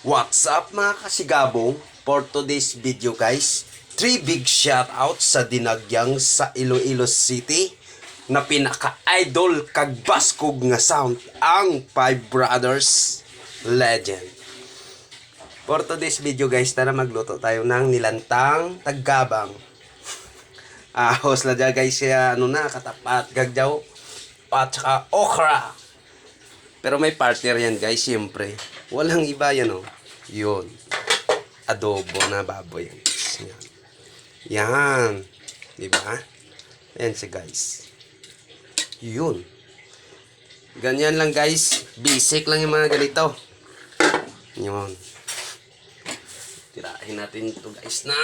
What's up mga kasigabong? For today's video guys, 3 big shoutouts sa dinagyang sa Iloilo City na pinaka-idol kagbaskog nga sound, ang Five Brothers Legend. For today's video guys, tara magluto tayo ng nilantang taggabang. Ahos na dyan guys, katapat, gagjaw, at saka okra. Pero may partner yan guys, siyempre. Walang iba yan Yun. Adobo na baboy yan. Yan. Diba? Ayan siya guys. Yun. Ganyan lang guys. Basic lang yung mga ganito. Yun. Tirahin natin ito guys na.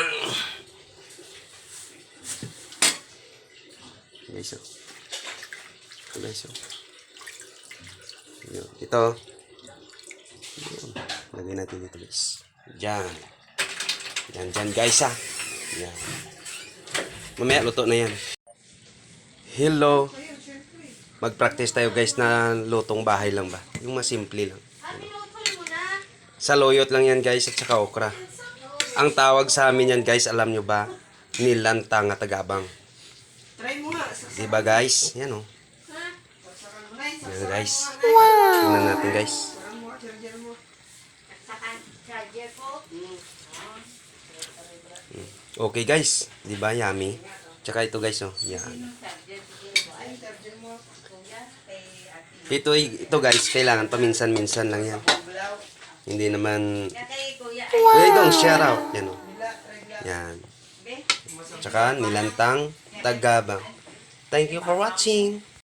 Guys ito guys Yun. Ito. Yun. Lagay natin dito guys. Diyan. Diyan guys Yan. Mamaya luto na yan. Hello. Mag-practice tayo guys na lutong bahay lang ba? Yung masimple lang. Sa loyot lang yan guys at saka okra. Ang tawag sa amin yan guys, alam nyo ba? Nilantang at tagabang. Diba guys? Yan Yan guys. Tingnan natin guys. Okay guys, di ba yummy? Tsaka ito guys yan. Ito guys, kailangan paminsan-minsan lang yan. Hindi naman dong share out yan Yan. Tsaka nilantang tagabang. Thank you for watching.